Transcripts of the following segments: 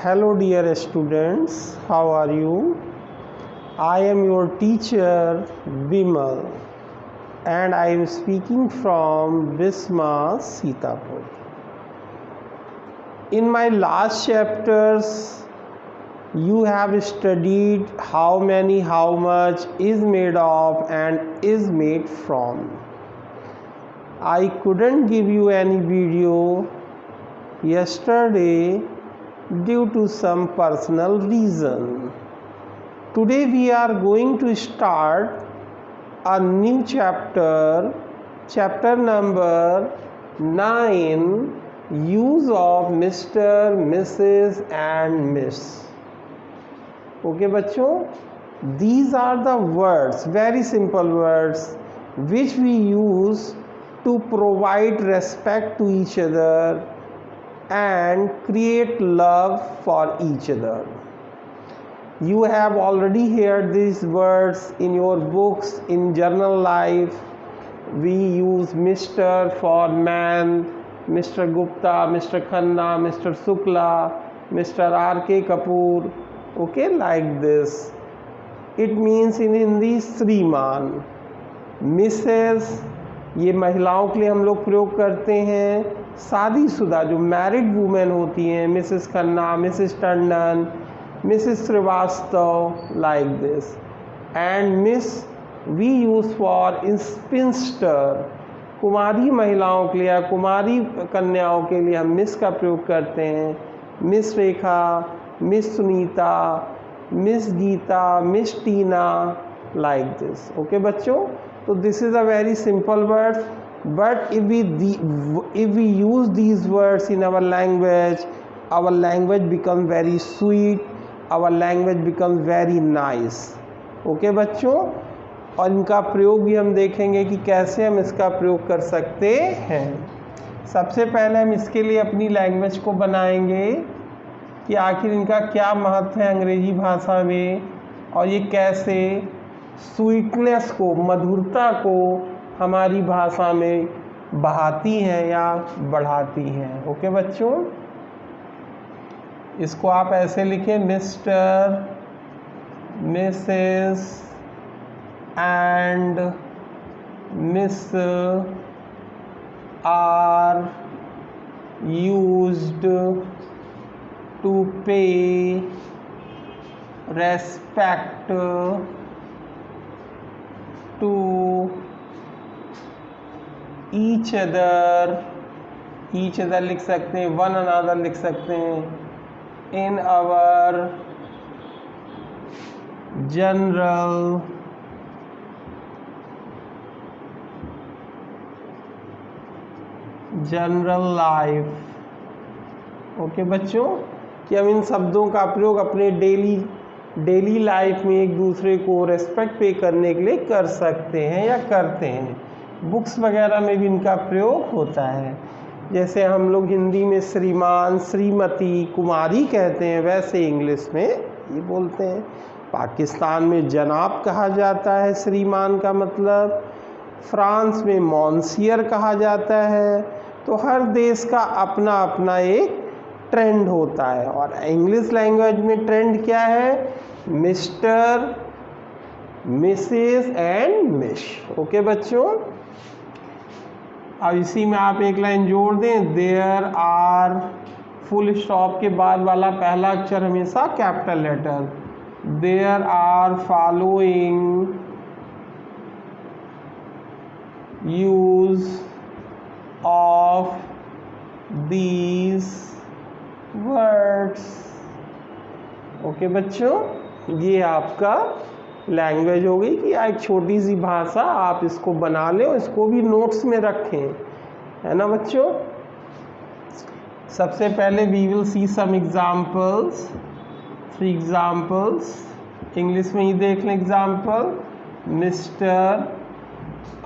Hello dear students, how are you? I am your teacher Bimal and I am speaking from Bisma Sitapur. In my last chapters, you have studied how many, how much is made of and is made from. I couldn't give you any video yesterday due to some personal reason. Today we are going to start a new chapter, chapter number 9, use of Mr., Mrs. and Miss. Okay बच्चों, these are the words, very simple words which we use to provide respect to each other and create love for each other. You have already heard these words in your books. In journal life, we use Mr. for man, Mr. Gupta, Mr. Khanna, Mr. Shukla, Mr. R.K. Kapoor, okay, like this. It means in Hindi श्रीमान. Mrs. ये महिलाओं के लिए हम लोग प्रयोग करते हैं. शादीशुदा जो मैरिड वुमेन होती हैं, Mrs Khanna, Mrs Tandon, Mrs Srivastava, like this. And Miss we use for spinster. कुमारी महिलाओं के लिए या कुमारी कन्याओं के लिए हम मिस का प्रयोग करते हैं. Miss Rekha, miss Sunita, miss Geeta, miss Tina, like this. Okay बच्चों, तो this is a very simple word. But if we use these words in our language becomes very sweet, our language becomes very nice. Okay बच्चों, और इनका प्रयोग भी हम देखेंगे कि कैसे हम इसका प्रयोग कर सकते हैं. सबसे पहले हम इसके लिए अपनी लैंग्वेज को बनाएंगे कि आखिर इनका क्या महत्व है अंग्रेजी भाषा में और ये कैसे स्वीटनेस को, मधुरता को हमारी भाषा में बहाती हैं या बढ़ाती हैं. ओके बच्चों, इसको आप ऐसे लिखें, mister, Mrs and miss are used to pay respect to each other लिख सकते हैं, वन अनदर लिख सकते हैं, in our general life. Okay बच्चों, कि हम इन शब्दों का प्रयोग अपने डेली लाइफ में एक दूसरे को रेस्पेक्ट पे करने के लिए कर सकते हैं या करते हैं. बुक्स वगैरह में भी इनका प्रयोग होता है. जैसे हम लोग हिंदी में श्रीमान, श्रीमती, कुमारी कहते हैं, वैसे इंग्लिश में ये बोलते हैं. पाकिस्तान में जनाब कहा जाता है श्रीमान का मतलब. फ्रांस में मॉन्सियर कहा जाता है. तो हर देश का अपना अपना एक ट्रेंड होता है. और इंग्लिश लैंग्वेज में ट्रेंड क्या है? Mister, Mrs and miss. Okay बच्चों, अब इसी में आप एक लाइन जोड़ दें, देयर आर, फुल स्टॉप के बाद वाला पहला अक्षर हमेशा capital letter. There are following use of these words. Okay बच्चों, ये आपका लैंग्वेज हो गई कि एक छोटी सी भाषा आप इसको बना लें और इसको भी नोट्स में रखें, है ना बच्चों. सबसे पहले we will see some examples, 3 examples. English में ही देख लें एग्जाम्पल. मिस्टर.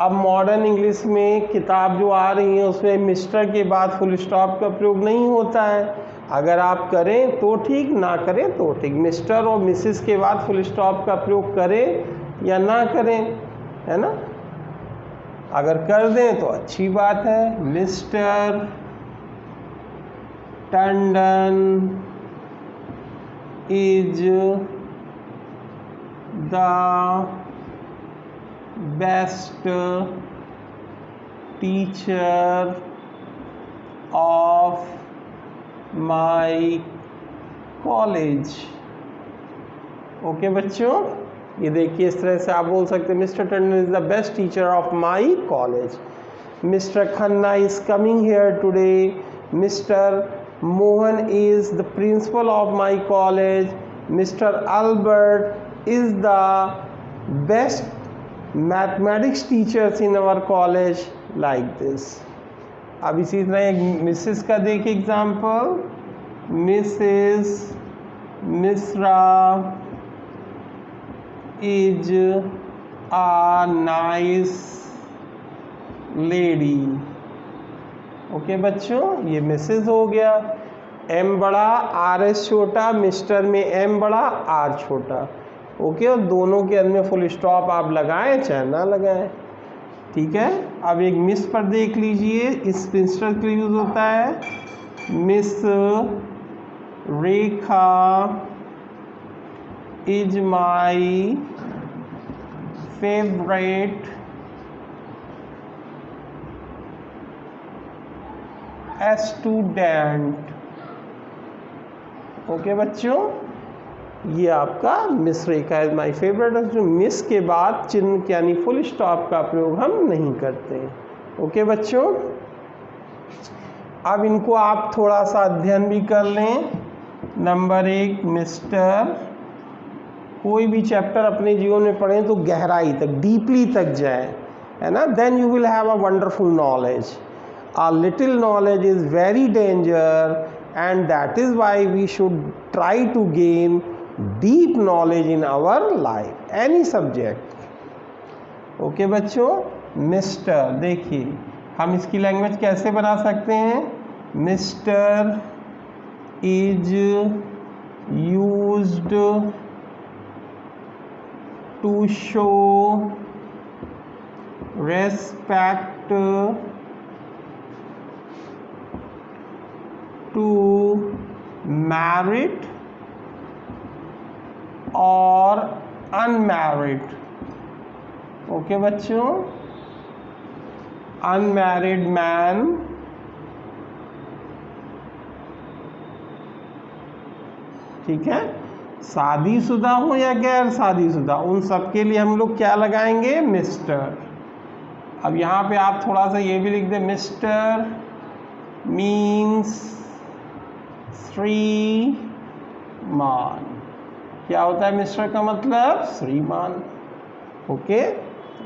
अब मॉडर्न इंग्लिश में किताब जो आ रही है उसमें मिस्टर के बाद फुल स्टॉप का प्रयोग नहीं होता है. अगर आप करें तो ठीक, ना करें तो ठीक. मिस्टर और मिसेस के बाद फुल स्टॉप का प्रयोग करें या ना करें, है ना. अगर कर दें तो अच्छी बात है. Mister Tandon is the best teacher of my college। Okay बच्चों, ये देखिए इस तरह से आप बोल सकते हैं mister Tandon is the best teacher of my college. Mister Khanna is coming here today. Mister Mohan is the principle of my college. Mister Albert is the best mathematics teachers in our college, like this. अब इसी तरह एक Mrs का देखिए example. Mrs Mishra is a nice lady। Okay बच्चों, ये Mrs हो गया। एम बड़ा आर एस छोटा, मिस्टर में एम बड़ा आर छोटा। ओके, और दोनों के अंदर में फुल स्टॉप आप लगाएं चाहे ना लगाएं, ठीक है। अब एक मिस पर देख लीजिए, इस मिस्टर के लिए यूज होता है। Miss Rekha is my favourite student. Okay बच्चों, ये आपका miss Rekha is my favourite. Miss के बाद चिन्ह यानी फुल स्टॉप का प्रयोग हम नहीं करते। ओके बच्चों, अब इनको आप थोड़ा सा अध्ययन भी कर लें। Number 1, mister. कोई भी चैप्टर अपने जीवन में पढ़ें तो गहराई तक, डीपली तक जाए, है ना। Then you will have a wonderful knowledge. A little knowledge is very danger, and that is why we should try to gain deep knowledge in our life, any subject। Okay बच्चों, mister देखिए हम इसकी language कैसे बना सकते हैं। Mister is used to show respect to married और unmarried। Okay बच्चों, unmarried man ठीक है, शादीशुदा हो या गैर शादीशुदा, उन सब के लिए हम लोग क्या लगाएंगे, मिस्टर। अब यहाँ पे आप थोड़ा सा ये भी लिख दें, मिस्टर मीन्स श्रीमान। क्या होता है मिस्टर का मतलब, श्रीमान। ओके,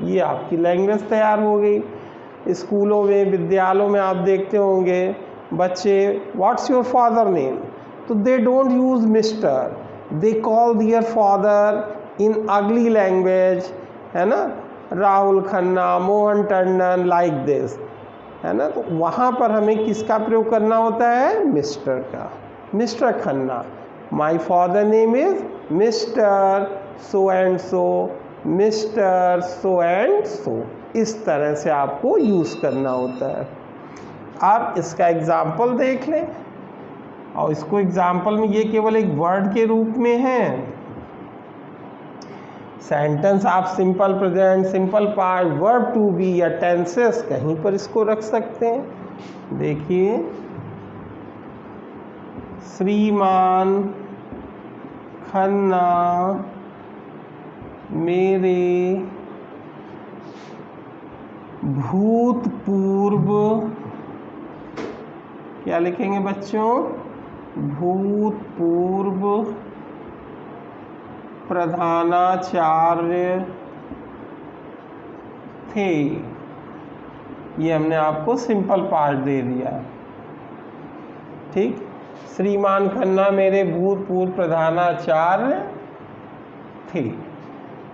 ये आपकी लैंग्वेज तैयार हो गई। स्कूलों में, विद्यालयों में आप देखते होंगे बच्चे, व्हाट्स योर फादर नेम, तो they don't use mister, they call their father in ugly language, है ना, राहुल खन्ना, मोहन टंडन, लाइक दिस, है ना। तो वहाँ पर हमें किसका प्रयोग करना होता है, मिस्टर का। Mister Khanna, my father name is mister so and so, mister so and so, इस तरह से आपको यूज़ करना होता है। आप इसका एग्जाम्पल देख लें, और इसको एग्जाम्पल में ये केवल एक वर्ड के रूप में है। सेंटेंस आप simple present, simple past, verb to be या टेंसेस कहीं पर इसको रख सकते हैं। देखिए, श्रीमान खन्ना मेरे भूतपूर्व, क्या लिखेंगे बच्चों, भूतपूर्व प्रधानाचार्य थे। ये हमने आपको सिंपल पार्ट दे दिया, ठीक। श्रीमान खन्ना मेरे भूतपूर्व प्रधानाचार्य थे।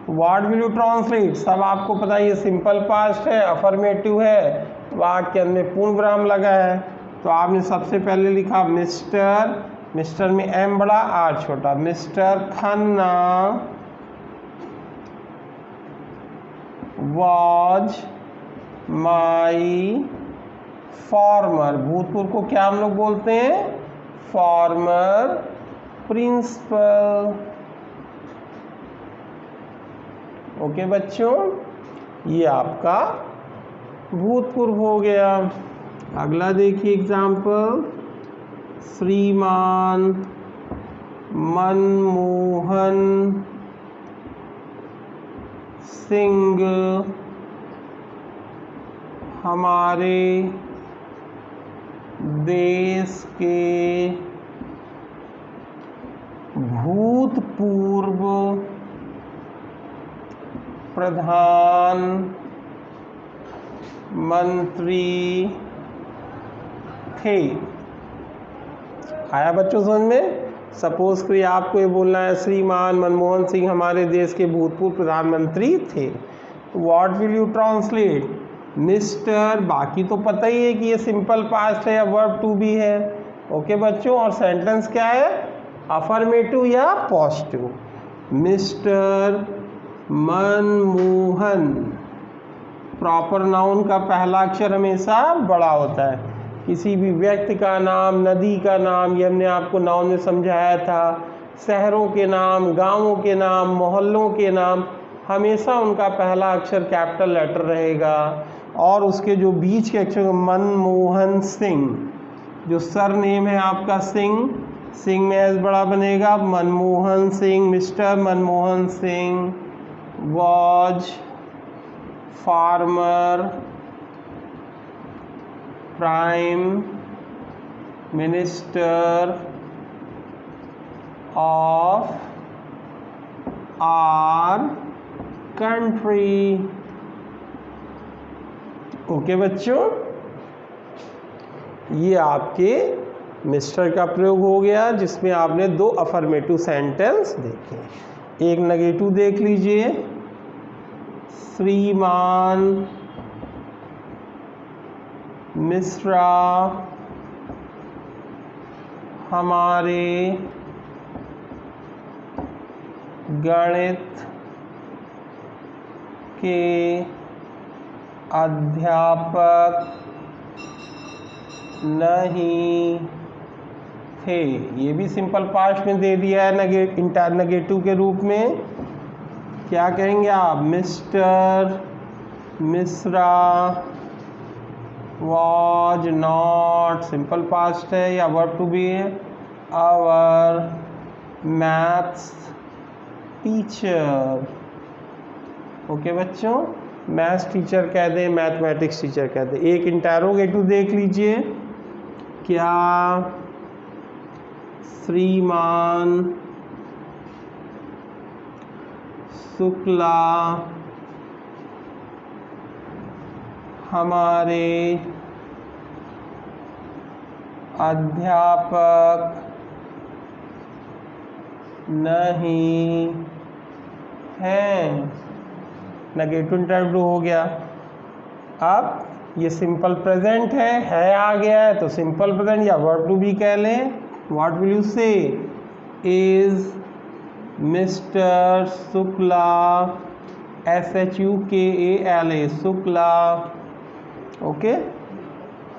व्हाट विल यू ट्रांसलेट, सब आपको पता है, ये सिंपल पास्ट है, अफर्मेटिव है, वाक्य के अंदर पूर्ण विराम लगा है। तो आपने सबसे पहले लिखा मिस्टर, मिस्टर में एम बड़ा आर छोटा, mister Khanna was my farmer, भूतपूर्व को क्या हम लोग बोलते हैं, फॉर्मर प्रिंसिपल। ओके बच्चों, ये आपका भूतपूर्व हो गया। अगला देखिए एग्जाम्पल, श्रीमान मनमोहन सिंह हमारे देश के भूतपूर्व प्रधान मंत्री थे। आया बच्चों समझ में? सपोज करिए आपको ये बोलना है श्रीमान मनमोहन सिंह हमारे देश के भूतपूर्व प्रधानमंत्री थे। What will you translate? Mister, बाकी तो पता ही है कि ये सिंपल पास्ट है या वर्ब टू बी है। ओके बच्चों, और सेंटेंस क्या है? अफर्मेटिव या positive. Mister Manmohan, proper noun का पहला अक्षर हमेशा बड़ा होता है। किसी भी व्यक्ति का नाम, नदी का नाम, ये हमने आपको नाउन में समझाया था। शहरों के नाम, गांवों के नाम, मोहल्लों के नाम, हमेशा उनका पहला अक्षर कैपिटल लेटर रहेगा। और उसके जो बीच के अक्षर, मनमोहन सिंह, जो सर नेम है आपका सिंह, सिंह में एस बड़ा बनेगा। Manmohan Singh, mister Manmohan Singh was former prime minister of our country. Okay बच्चों, ये आपके मिस्टर का प्रयोग हो गया, जिसमें आपने दो अफर्मेटिव सेंटेंस देखे। एक नेगेटिव देख लीजिए, श्रीमान मिश्रा हमारे गणित के अध्यापक नहीं थे। ये भी सिंपल पास्ट में दे दिया है नेगेटिव के रूप में। क्या कहेंगे आप? Mister Mishra was not, simple past है या वर्ब टू बी है, आवर मैथ्स टीचर। ओके बच्चों, मैथ्स टीचर कह दें, मैथमेटिक्स टीचर कह दें। एक इंटरोगेटिव देख लीजिए, क्या श्रीमान शुक्ला हमारे अध्यापक नहीं हैं? नेगेटिव इंटरव्यू हो गया। अब ये सिंपल प्रेजेंट है आ गया है, तो सिंपल प्रेजेंट या वर्ब टू बी कह लें। What will you say? Is mister Shukla, SHUKALA, Shukla, okay,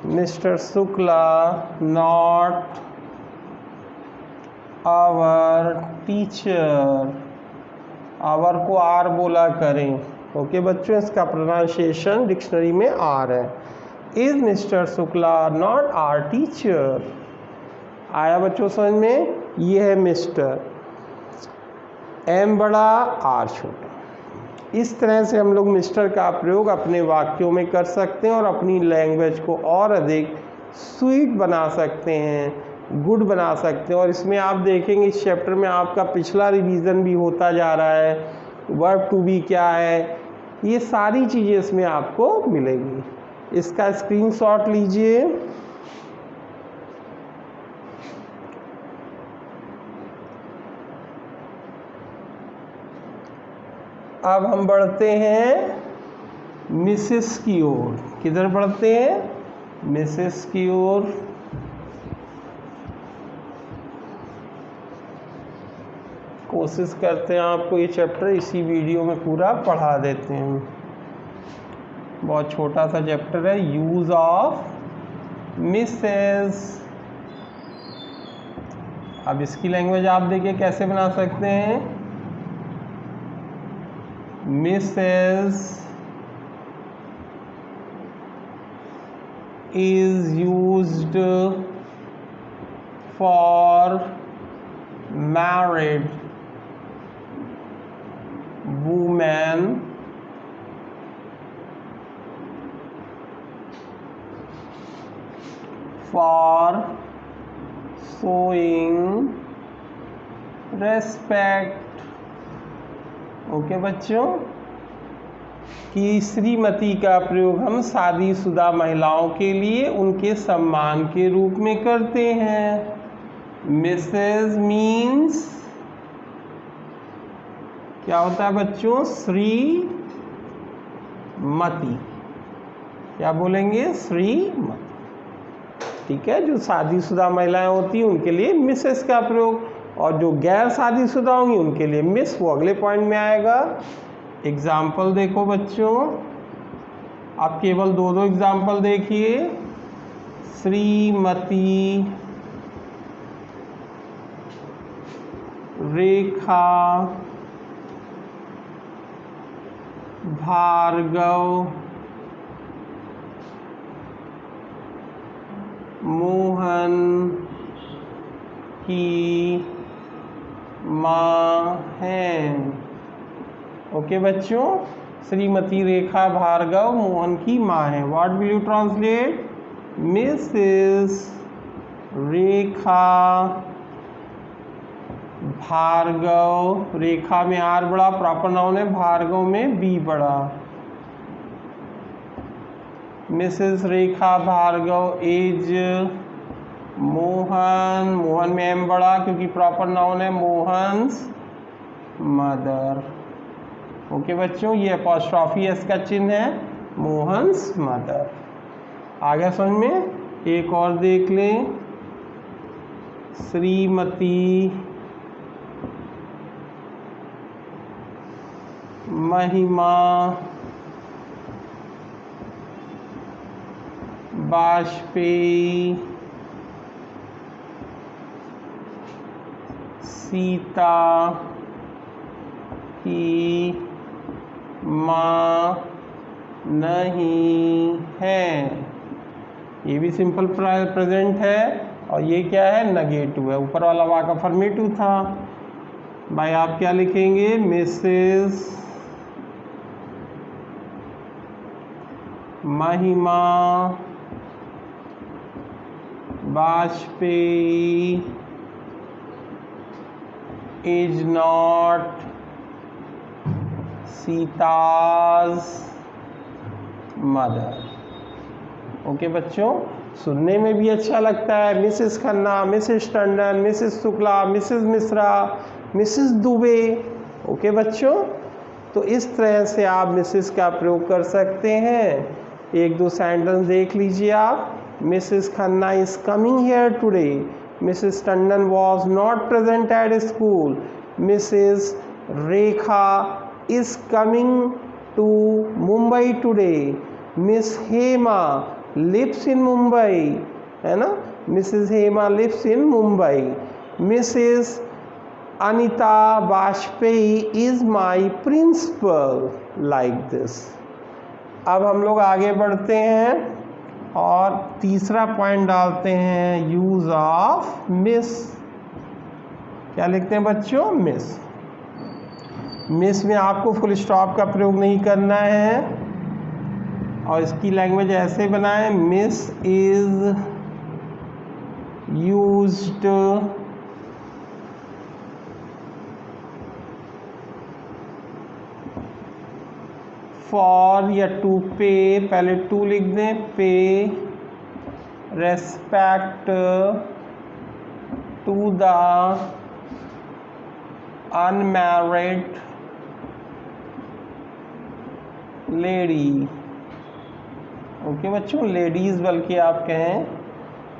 mister Shukla not our teacher. Our को आर बोला करें। ओके बच्चों, इसका प्रोनाउंसिएशन डिक्शनरी में आर है। Is mister Shukla not our teacher? आया बच्चों समझ में? ये है मिस्टर, एम बड़ा आर छोटा। इस तरह से हम लोग मिस्टर का प्रयोग अपने वाक्यों में कर सकते हैं और अपनी लैंग्वेज को और अधिक स्वीट बना सकते हैं, गुड बना सकते हैं। और इसमें आप देखेंगे इस चैप्टर में आपका पिछला रिवीजन भी होता जा रहा है। वर्ब टू बी क्या है, ये सारी चीज़ें इसमें आपको मिलेंगी। इसका स्क्रीनशॉट लीजिए। अब हम बढ़ते हैं मिसेस की ओर। किधर बढ़ते हैं? मिसेस की ओर। कोशिश करते हैं आपको ये चैप्टर इसी वीडियो में पूरा पढ़ा देते हैं। बहुत छोटा सा चैप्टर है, यूज ऑफ मिसेस। अब इसकी लैंग्वेज आप देखिए कैसे बना सकते हैं। Mrs is used for married women for showing respect। Okay बच्चों, कि श्रीमती का प्रयोग हम शादीशुदा महिलाओं के लिए उनके सम्मान के रूप में करते हैं। मिसेज मीन्स क्या होता है बच्चों? श्रीमती। क्या बोलेंगे? श्रीमती। ठीक है, जो शादीशुदा महिलाएं होती हैं उनके लिए मिसेस का प्रयोग, और जो गैर शादीशुदा होंगी उनके लिए मिस, वो अगले पॉइंट में आएगा। एग्जाम्पल देखो बच्चों, आप केवल दो एग्जाम्पल देखिए। श्रीमती, रेखा, भार्गव, मोहन की माँ हैं। ओके बच्चों, श्रीमती, रेखा, भार्गव, मोहन की माँ है। What will you translate? Mrs Rekha Bhargava, Rekha में आर बड़ा, प्रॉपर नाउन है, भार्गव में बी बड़ा। मिसेस रेखा भार्गव इज मोहन, मोहन में एम बड़ा क्योंकि प्रॉपर नाउन है, मोहन्स मदर। ओके बच्चों, ये अपॉस्ट्रॉफी एस का चिन्ह है, मोहन्स मदर। आगे समझ में? एक और देख लें। श्रीमती महिमा वाजपेयी सीता की माँ नहीं है। ये भी सिंपल प्रेजेंट है, और ये क्या है? नेगेटिव है। ऊपर वाला वाक अफर्मेटिव था। भाई आप क्या लिखेंगे? मिसेस महिमा Vajpayee is not Sita's mother. Okay बच्चों, सुनने में भी अच्छा लगता है। Mrs Khanna, Mrs Tandon, Mrs Shukla, Mrs Mishra, Mrs Dubey. Okay बच्चों, तो इस तरह से आप मिसेस का प्रयोग कर सकते हैं। एक दो सेंटेंस देख लीजिए आप। Mrs Khanna is coming here today. Mrs Tandon was not present at school. Mrs Rekha is coming to Mumbai today. Miss Hema lives in Mumbai, है ना? Mrs. Hema lives in Mumbai. Mrs. Anita Vajpayee is my principal. Like this. अब हम लोग आगे बढ़ते हैं और तीसरा पॉइंट डालते हैं, यूज ऑफ मिस। क्या लिखते हैं बच्चों? मिस। मिस में आपको फुल स्टॉप का प्रयोग नहीं करना है, और इसकी लैंग्वेज ऐसे बनाएं। मिस इज यूज्ड फॉर, या टू पे, पहले टू लिख दें, pay respect to the unmarried lady. Okay बच्चों, लेडीज बल्कि आप कहें,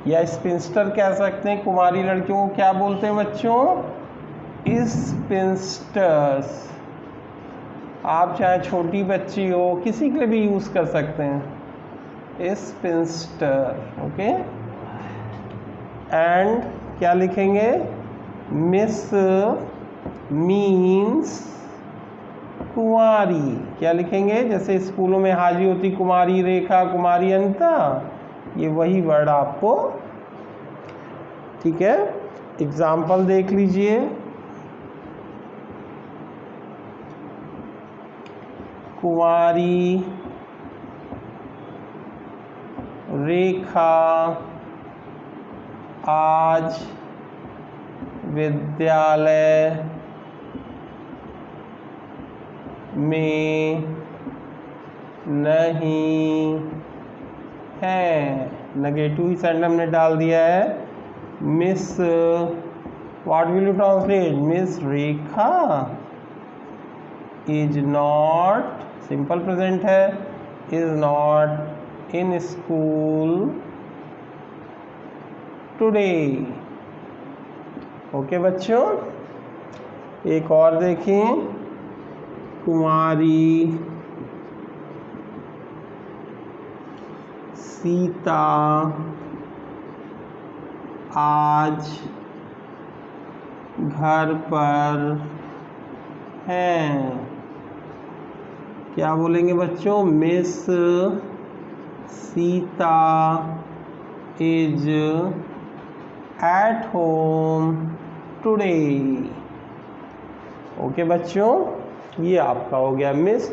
या स्पिंस्टर कह सकते हैं। कुमारी लड़कियों को क्या बोलते हैं बच्चों? स्पिंस्टर्स। आप चाहे छोटी बच्ची हो, किसी के लिए भी यूज कर सकते हैं, स्पिंस्टर। ओके, एंड क्या लिखेंगे? मिस मीन्स कुमारी। क्या लिखेंगे? जैसे स्कूलों में हाजिरी होती कुमारी रेखा, कुमारी अनिता, ये वही वर्ड आपको, ठीक है। एग्जाम्पल देख लीजिए। कुमारी रेखा आज विद्यालय में नहीं है। नेगेटिव सेंड हमने डाल दिया है। Miss, what will you translate? Miss Rekha is not, simple present है, is not in school today. Okay बच्चों, एक और देखें। कुमारी सीता आज घर पर हैं। क्या बोलेंगे बच्चों? Miss Sita is at home today. Okay बच्चों, ये आपका हो गया miss.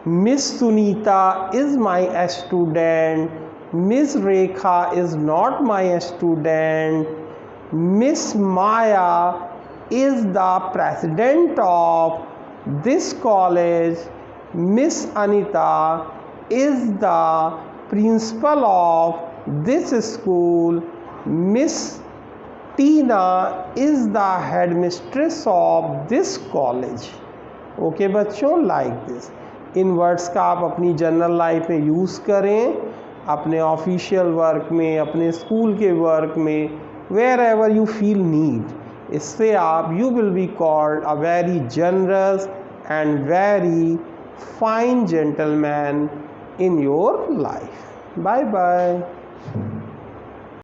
Miss Sunita is my student, miss Rekha is not my student, miss Maya is the president of this college, miss Anita is the principle of this school, miss Tina is the headmistress of this college. Okay बच्चों, like this. In words का आप अपनी general life में use करें, अपने official work में, अपने school के वर्क में, wherever you feel need. इससे आप you will be called a very generous and very fine gentleman in your life. Bye bye.